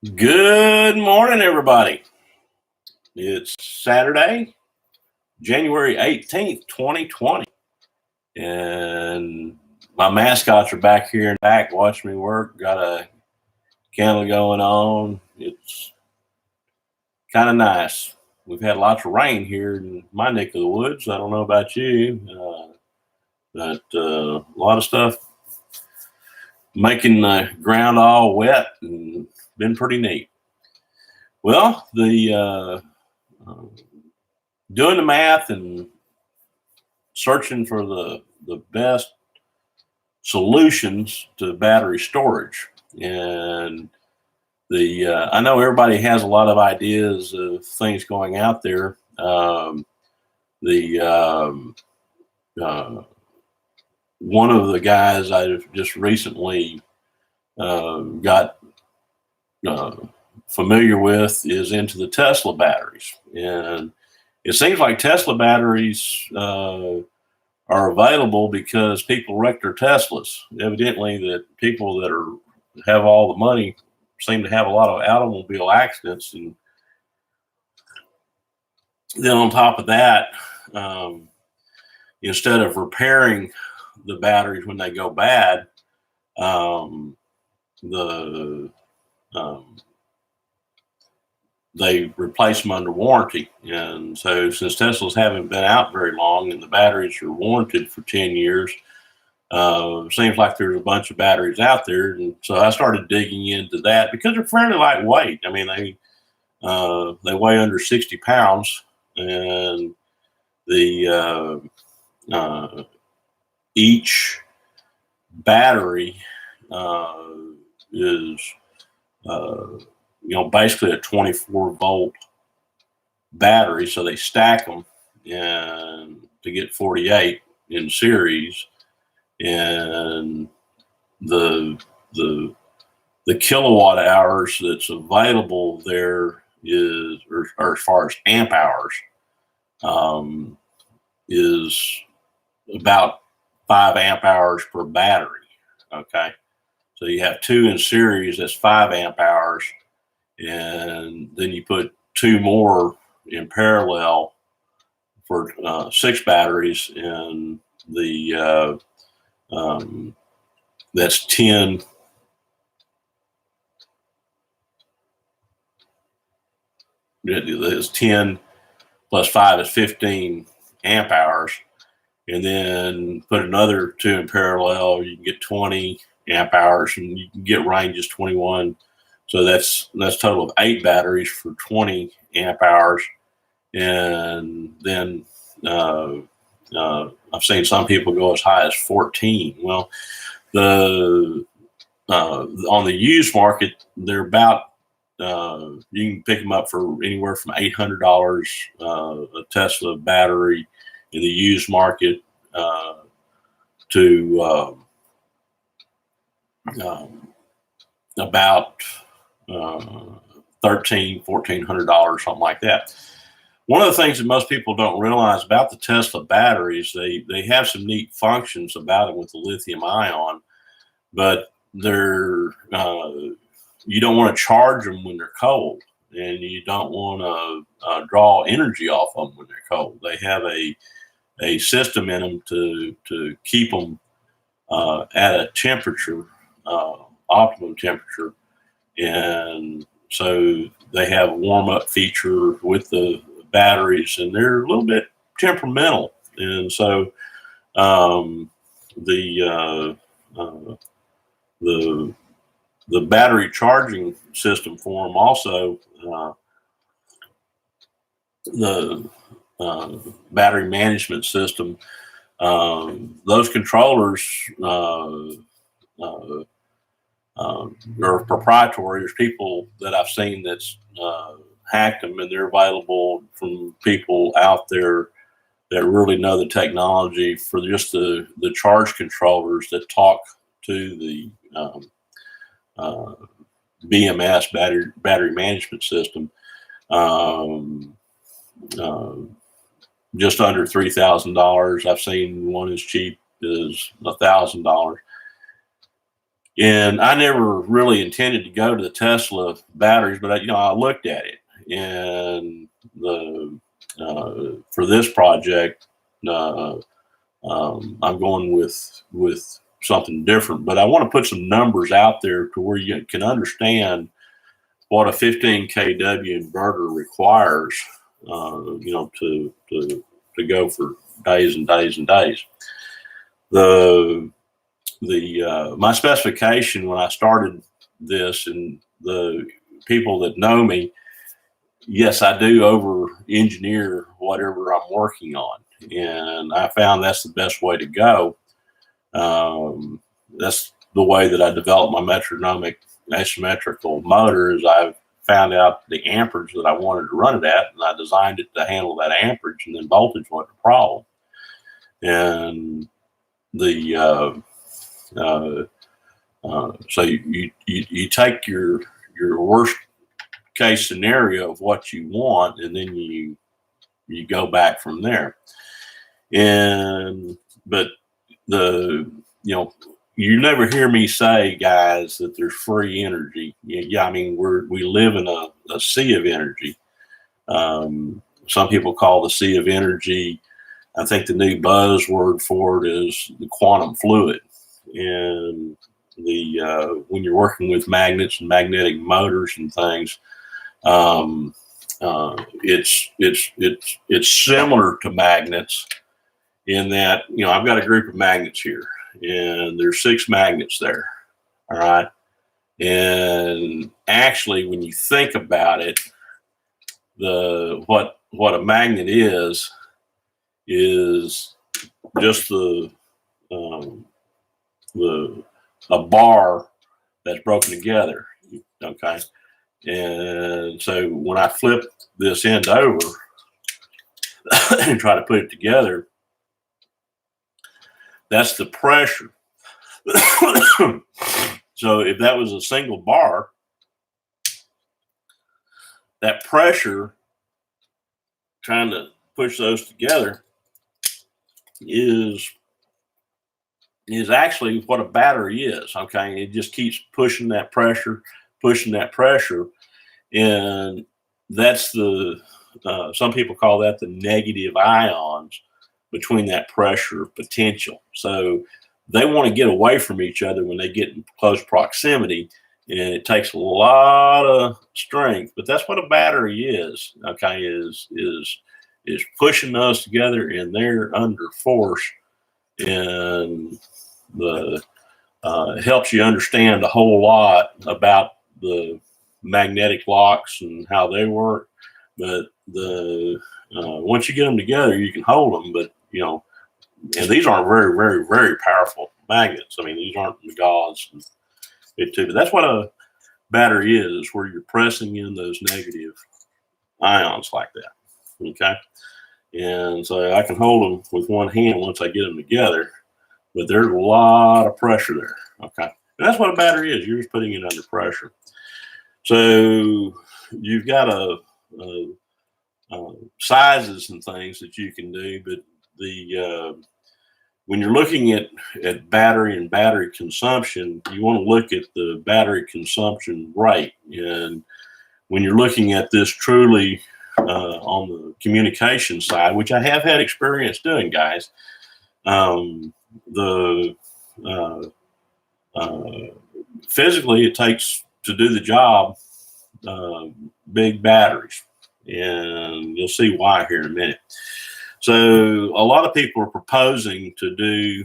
Good morning, everybody. It's Saturday, January 18th, 2020. And my mascots are back here and back watching me work. Got a candle going on. It's kind of nice. We've had lots of rain here in my neck of the woods. I don't know about you, but a lot of stuff making the ground all wet and been pretty neat. Well, the doing the math and searching for the best solutions to battery storage. And I know everybody has a lot of ideas of things going out there. One of the guys I just recently got familiar with is into the Tesla batteries. And it seems like Tesla batteries are available because people wreck their Teslas. Evidently, that people that have all the money seem to have a lot of automobile accidents, and then on top of that, instead of repairing the batteries when they go bad, they replace them under warranty. And so since Teslas haven't been out very long and the batteries are warranted for 10 years, seems like there's a bunch of batteries out there. And so I started digging into that because they're fairly lightweight. I mean, they weigh under 60 pounds, and each battery is basically a 24-volt battery. So they stack them and to get 48 in series, and the kilowatt hours that's available there is, or as far as amp hours, is about 5 amp hours per battery. Okay, so you have 2 in series, that's 5 amp hours, and then you put 2 more in parallel for 6 batteries, and that's 10. It's 10 plus 5 is 15 amp hours, and then put another 2 in parallel, you can get 20 amp hours, and you can get ranges 21. So that's a total of 8 batteries for 20 amp hours. And then I've seen some people go as high as 14. Well, on the used market, they're about, you can pick them up for anywhere from $800 a Tesla battery in the used market to about $1,400, something like that. One of the things that most people don't realize about the Tesla batteries, they have some neat functions about them with the lithium ion, but you don't want to charge them when they're cold, and you don't want to draw energy off of them when they're cold. They have a system in them to keep them at a temperature, optimum temperature, and so they have a warm-up feature with the batteries, and they're a little bit temperamental, and so the battery charging system for them also, the battery management system, those controllers are proprietary. There's people that I've seen that's hacked them, and they're available from people out there that really know the technology for just the charge controllers that talk to the BMS battery management system. Just under $3,000. I've seen one as cheap as $1,000. And I never really intended to go to the Tesla batteries, but I looked at it, and for this project, I'm going with something different. But I want to put some numbers out there to where you can understand what a 15 kW inverter requires, to go for days and days and days. My specification when I started this, and the people that know me, yes, I do over engineer whatever I'm working on, and I found that's the best way to go. That's the way that I developed my Metronomic asymmetrical motor. Is I've found out the amperage that I wanted to run it at, and I designed it to handle that amperage, and then voltage wasn't a problem. And so you take your worst case scenario of what you want, and then you go back from there. But you never hear me say, guys, that there's free energy. Yeah, I mean, we live in a sea of energy. Some people call the sea of energy, I think the new buzzword for it is the quantum fluid. And when you're working with magnets and magnetic motors and things, it's similar to magnets in that, I've got a group of magnets here, and there's 6 magnets there. All right. And actually, when you think about it, what a magnet is just a bar that's broken together. Okay. And so when I flip this end over and try to put it together, that's the pressure. So if that was a single bar, that pressure trying to push those together is actually what a battery is. Okay. It just keeps pushing that pressure, and that's some people call that the negative ions between that pressure potential. So they want to get away from each other when they get in close proximity, and it takes a lot of strength. But that's what a battery is. Okay, is pushing those together, and they're under force, and it helps you understand a whole lot about the magnetic locks and how they work. But once you get them together, you can hold them. But and these aren't very, very, very powerful magnets. I mean, these aren't the gods. But that's what a battery is, where you're pressing in those negative ions like that. Okay. And so I can hold them with one hand once I get them together, but there's a lot of pressure there. Okay. And that's what a battery is. You're just putting it under pressure. So you've got sizes and things that you can do, but when you're looking at battery and battery consumption, you want to look at the battery consumption rate. And when you're looking at this truly on the communication side, which I have had experience doing, guys, physically it takes to do the job big batteries, and you'll see why here in a minute. So a lot of people are proposing to do,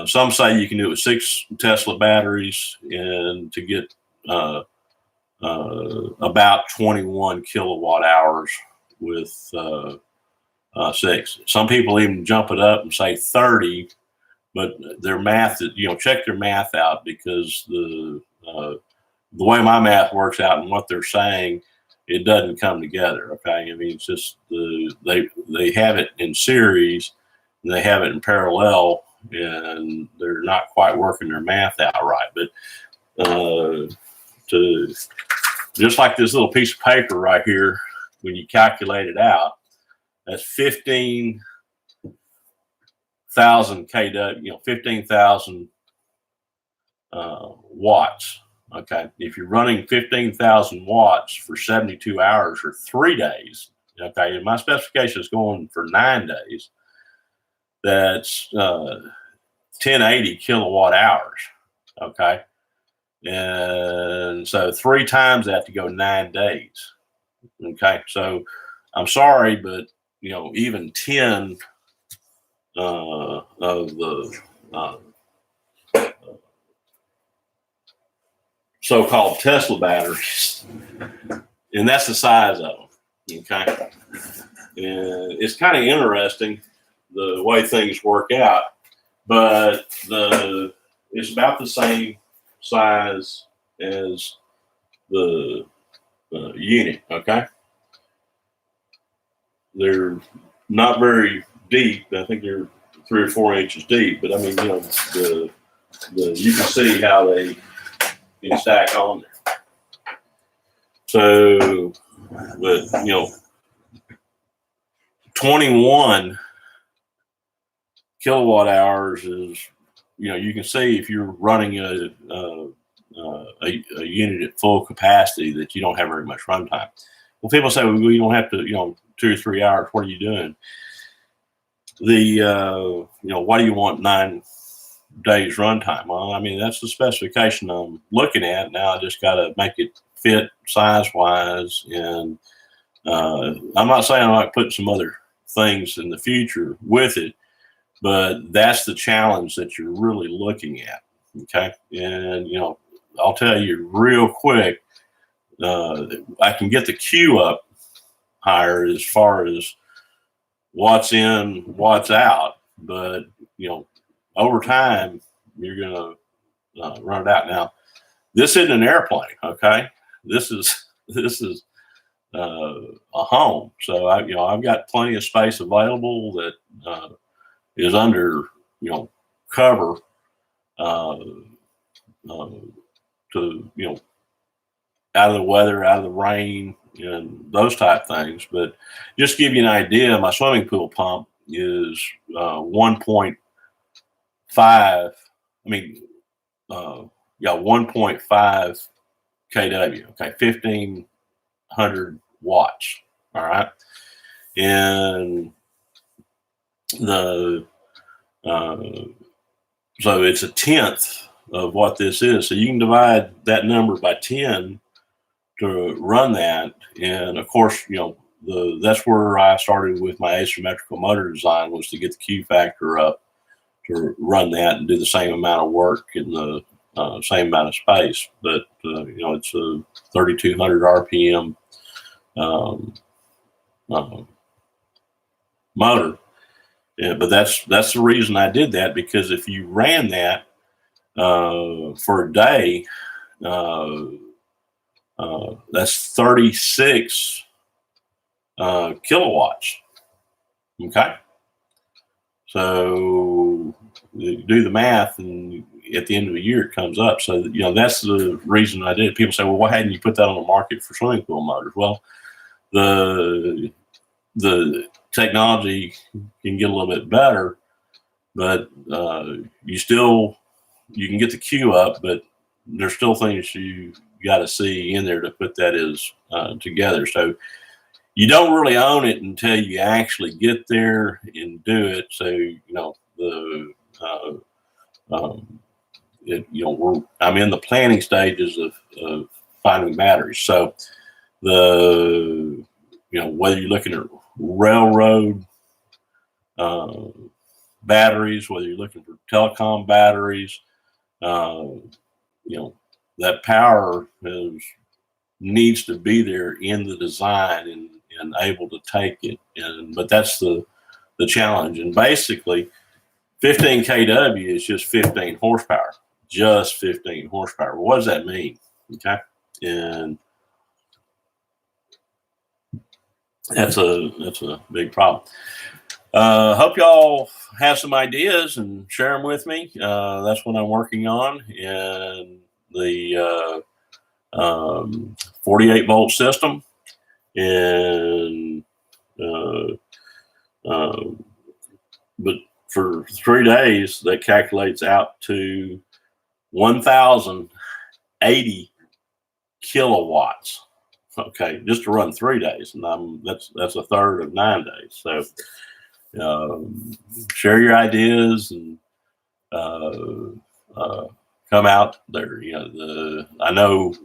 some say you can do it with 6 Tesla batteries and to get about 21 kilowatt hours with 6. Some people even jump it up and say 30, but their math, check their math out, because the way my math works out and what they're saying, it doesn't come together. Okay. I mean, it's just they have it in series and they have it in parallel, and they're not quite working their math out right. But just like this little piece of paper right here, when you calculate it out, that's 15,000 kW, 15,000 watts. Okay, if you're running 15,000 watts for 72 hours or 3 days, okay, and my specification is going for 9 days, that's 1080 kilowatt hours. Okay, and so 3 times that to go 9 days. Okay, so I'm sorry, but even 10 of the so-called Tesla batteries, and that's the size of them. Okay, and it's kind of interesting the way things work out, but it's about the same size as the unit. Okay, they're not very deep. I think they're 3 or 4 inches deep, but I mean, you can see how they stack on there. So, but 21 kilowatt hours is, you can see if you're running a unit at full capacity that you don't have very much runtime. Well, people say, well, you don't have to, 2 or 3 hours. What are you doing? Why do you want 9 days runtime? Well, I mean, that's the specification I'm looking at. Now I just got to make it fit size wise. And I'm not saying I'm not putting some other things in the future with it, but that's the challenge that you're really looking at. Okay. And, I'll tell you real quick, I can get the Q up higher as far as watts in, watts out, but over time you're gonna run it out. Now, this isn't an airplane, okay? This is a home. So I've got plenty of space available that is under cover to out of the weather, out of the rain, and those type things. But just to give you an idea, my swimming pool pump is 1.5. I mean, 1.5 kW. Okay, 1,500 watts. All right, and the so it's a tenth of what this is. So you can divide that number by 10 to run that. And of course, that's where I started with my asymmetrical motor design, was to get the Q factor up to run that and do the same amount of work in the same amount of space. But it's a 3,200 RPM motor. Yeah, but that's the reason I did that, because if you ran that for a day, that's 36 kilowatts. Okay, so you do the math, and at the end of the year it comes up. So that's the reason I did it. People say, well, why hadn't you put that on the market for swimming pool motors? Well, the technology can get a little bit better, but you can get the Q up, but there's still things you got to see in there to put that together. So you don't really own it until you actually get there and do it. So I'm in the planning stages of finding batteries. So whether you're looking at railroad batteries, whether you're looking for telecom batteries, that power needs to be there in the design and able to take it. But that's the challenge. And basically 15 kW is just 15 horsepower, just 15 horsepower. What does that mean? Okay. And that's a big problem. Hope y'all have some ideas and share them with me. That's what I'm working on. And the 48 volt system, and but for 3 days that calculates out to 1,080 kilowatts. Okay, just to run 3 days, and that's a third of 9 days. So share your ideas and come out there. You know, I know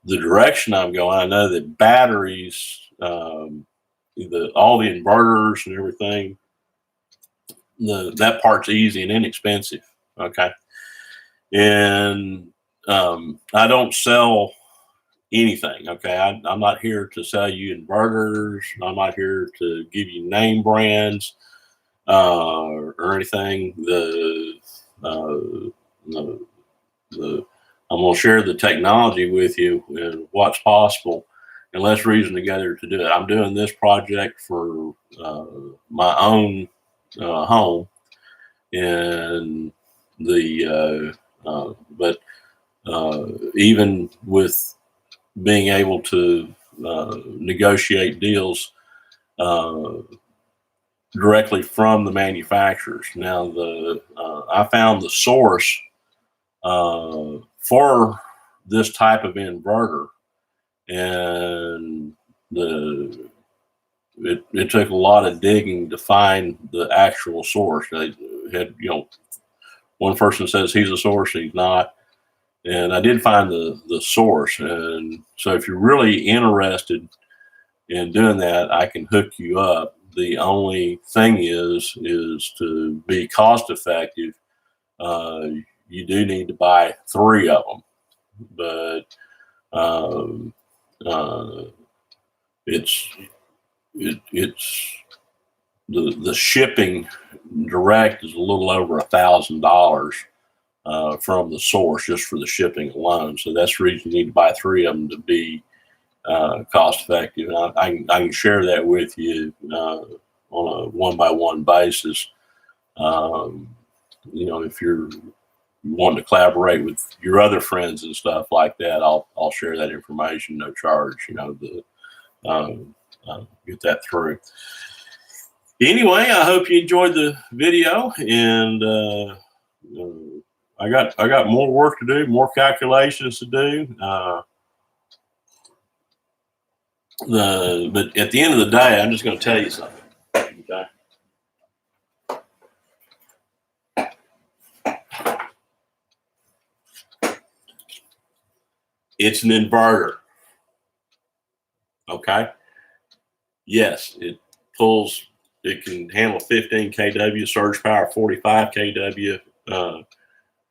the direction I'm going. I know that batteries, all the inverters and everything, that part's easy and inexpensive. Okay, and I don't sell anything. Okay, I'm not here to sell you inverters. I'm not here to give you name brands or anything. I'm going to share the technology with you and what's possible, and let's reason together to do it. I'm doing this project for my own home, and but even with being able to negotiate deals directly from the manufacturers. Now, I found the source for this type of inverter, and it took a lot of digging to find the actual source. They had, one person says he's a source, he's not. And I did find the source. And so if you're really interested in doing that, I can hook you up. The only thing is to be cost effective, you do need to buy 3 of them. But it's the shipping direct is a little over $1,000 from the source just for the shipping alone. So that's the reason you need to buy 3 of them to be cost effective. And I can share that with you on a one-by-one basis. If you're wanting to collaborate with your other friends and stuff like that, I'll share that information, no charge. Get that through. Anyway, I hope you enjoyed the video, and I got more work to do, more calculations to do. But at the end of the day, I'm just going to tell you something. Okay. It's an inverter. Okay. Yes, it can handle 15 kW surge power, 45 kW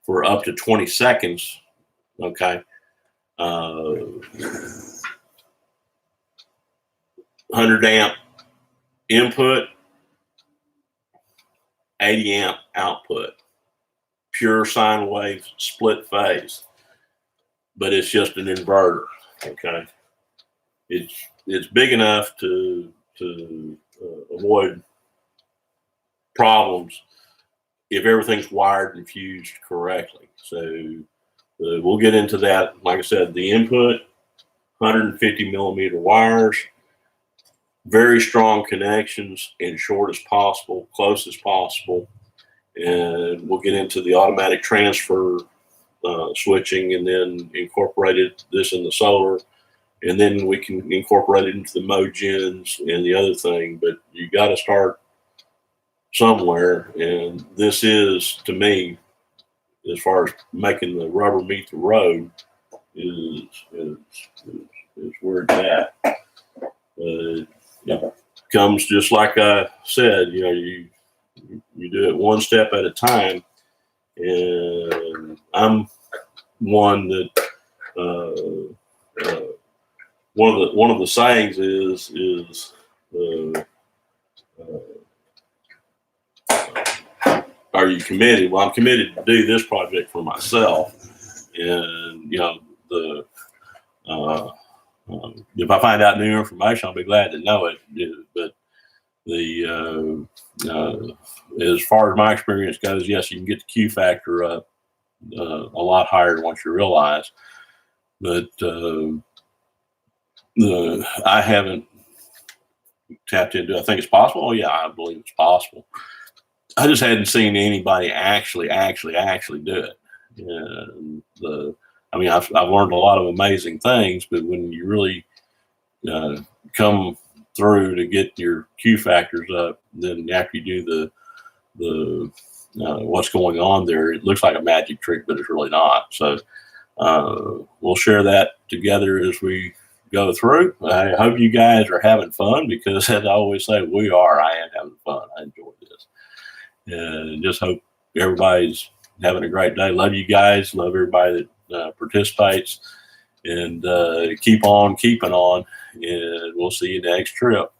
for up to 20 seconds. Okay. 100 amp input, 80 amp output, pure sine wave, split phase, but it's just an inverter. Okay. It's big enough to avoid problems if everything's wired and fused correctly. So we'll get into that. Like I said, the input, 150 millimeter wires, very strong connections, and short as possible, close as possible. And we'll get into the automatic transfer switching, and then incorporate this in the solar. And then we can incorporate it into the MoGens and the other thing. But you got to start somewhere. And this is, to me, as far as making the rubber meet the road, is where it's at. Comes just like I said, you do it one step at a time. And I'm one that one of the sayings is are you committed? Well, I'm committed to do this project for myself, and if I find out new information, I'll be glad to know it. But as far as my experience goes, yes, you can get the Q factor up a lot higher once you realize. But I haven't tapped into. I think it's possible. Oh yeah, I believe it's possible. I just hadn't seen anybody actually do it. And I mean, I've learned a lot of amazing things, but when you really come through to get your Q factors up, then after you do the what's going on there, it looks like a magic trick, but it's really not. So we'll share that together as we go through. I hope you guys are having fun, because as I always say, we are. I am having fun. I enjoy this. And just hope everybody's having a great day. Love you guys. Love everybody that participates. And keep on keeping on. And we'll see you next trip.